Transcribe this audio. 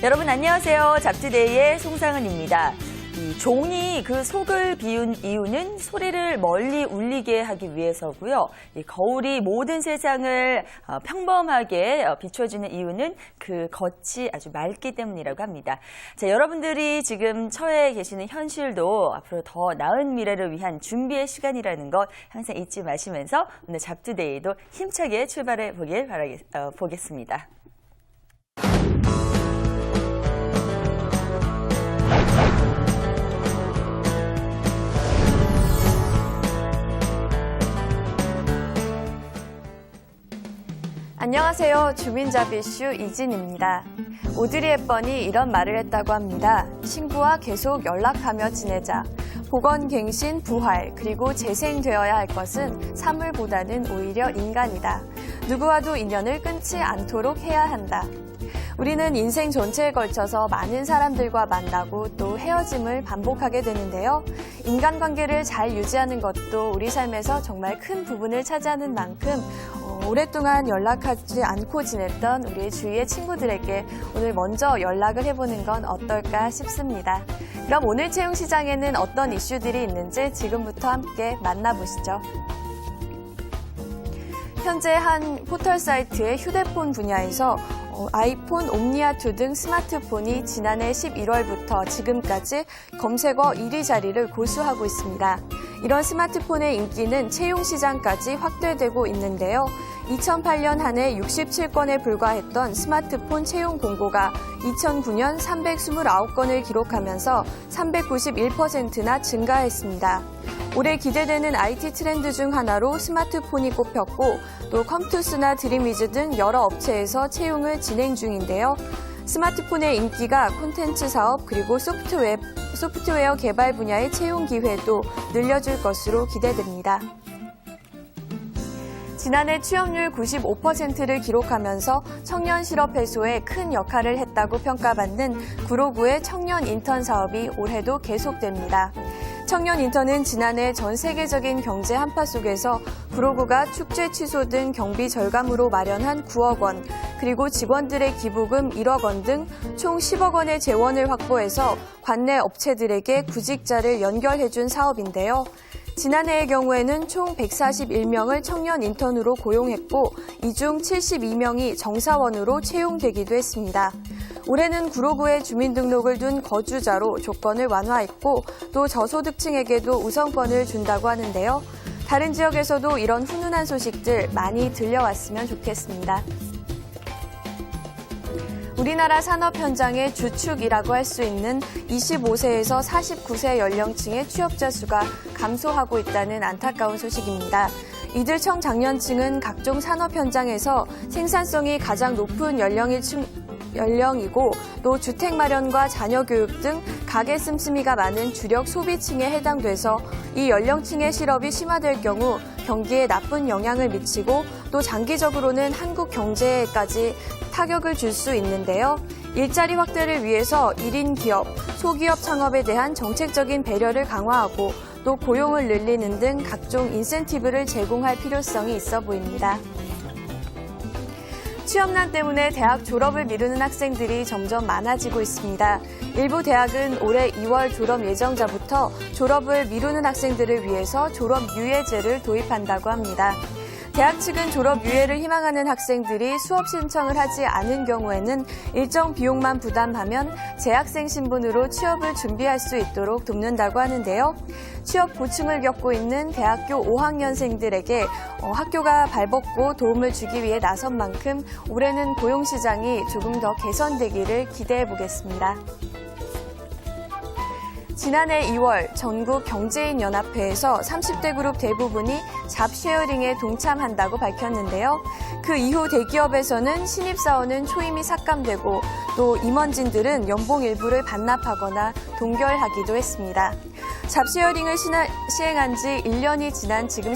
여러분 안녕하세요. 잡지데이의 송상은입니다. 이 종이 그 속을 비운 이유는 소리를 멀리 울리게 하기 위해서고요. 이 거울이 모든 세상을 평범하게 비춰주는 이유는 그 겉이 아주 맑기 때문이라고 합니다. 자, 여러분들이 지금 처해 계시는 현실도 앞으로 더 나은 미래를 위한 준비의 시간이라는 것 항상 잊지 마시면서 오늘 잡지데이도 힘차게 출발해 보길 보겠습니다. 안녕하세요. 주민잡이 이슈 이진입니다. 오드리 헵번이 이런 말을 했다고 합니다. 친구와 계속 연락하며 지내자. 복원갱신, 부활, 그리고 재생되어야 할 것은 사물보다는 오히려 인간이다. 누구와도 인연을 끊지 않도록 해야 한다. 우리는 인생 전체에 걸쳐서 많은 사람들과 만나고 또 헤어짐을 반복하게 되는데요. 인간관계를 잘 유지하는 것도 우리 삶에서 정말 큰 부분을 차지하는 만큼 오랫동안 연락하지 않고 지냈던 우리 주위의 친구들에게 오늘 먼저 연락을 해보는 건 어떨까 싶습니다. 그럼 오늘 채용시장에는 어떤 이슈들이 있는지 지금부터 함께 만나보시죠. 현재 한 포털 사이트의 휴대폰 분야에서 아이폰, 옴니아2 등 스마트폰이 지난해 11월부터 지금까지 검색어 1위 자리를 고수하고 있습니다. 이런 스마트폰의 인기는 채용 시장까지 확대되고 있는데요. 2008년 한 해 67건에 불과했던 스마트폰 채용 공고가 2009년 329건을 기록하면서 391%나 증가했습니다. 올해 기대되는 IT 트렌드 중 하나로 스마트폰이 꼽혔고 또 컴투스나 드림위즈 등 여러 업체에서 채용을 진행 중인데요. 스마트폰의 인기가 콘텐츠 사업 그리고 소프트웨어 개발 분야의 채용 기회도 늘려줄 것으로 기대됩니다. 지난해 취업률 95%를 기록하면서 청년 실업 해소에 큰 역할을 했다고 평가받는 구로구의 청년 인턴 사업이 올해도 계속됩니다. 청년 인턴은 지난해 전 세계적인 경제 한파 속에서 구로구가 축제 취소 등 경비 절감으로 마련한 9억 원, 그리고 직원들의 기부금 1억 원 등 총 10억 원의 재원을 확보해서 관내 업체들에게 구직자를 연결해준 사업인데요. 지난해의 경우에는 총 141명을 청년 인턴으로 고용했고 이 중 72명이 정사원으로 채용되기도 했습니다. 올해는 구로구에 주민등록을 둔 거주자로 조건을 완화했고 또 저소득층에게도 우선권을 준다고 하는데요. 다른 지역에서도 이런 훈훈한 소식들 많이 들려왔으면 좋겠습니다. 우리나라 산업 현장의 주축이라고 할 수 있는 25세에서 49세 연령층의 취업자 수가 감소하고 있다는 안타까운 소식입니다. 이들 청장년층은 각종 산업 현장에서 생산성이 가장 높은 연령이고 또 주택 마련과 자녀 교육 등 가계 씀씀이가 많은 주력 소비층에 해당돼서 이 연령층의 실업이 심화될 경우 경기에 나쁜 영향을 미치고 또 장기적으로는 한국 경제에까지 타격을 줄 수 있는데요. 일자리 확대를 위해서 1인 기업, 소기업 창업에 대한 정책적인 배려를 강화하고 또 고용을 늘리는 등 각종 인센티브를 제공할 필요성이 있어 보입니다. 취업난 때문에 대학 졸업을 미루는 학생들이 점점 많아지고 있습니다. 일부 대학은 올해 2월 졸업 예정자부터 졸업을 미루는 학생들을 위해서 졸업 유예제를 도입한다고 합니다. 대학 측은 졸업 유예를 희망하는 학생들이 수업 신청을 하지 않은 경우에는 일정 비용만 부담하면 재학생 신분으로 취업을 준비할 수 있도록 돕는다고 하는데요. 취업 고충을 겪고 있는 대학교 5학년생들에게 학교가 발벗고 도움을 주기 위해 나선 만큼 올해는 고용시장이 조금 더 개선되기를 기대해 보겠습니다. 지난해 2월 전국 경제인연합회에서 30대 그룹 대부분이 잡쉐어링에 동참한다고 밝혔는데요. 그 이후 대기업에서는 신입사원은 초임이 삭감되고 또 임원진들은 연봉 일부를 반납하거나 동결하기도 했습니다. 잡쉐어링을 시행한 지 1년이 지난 지금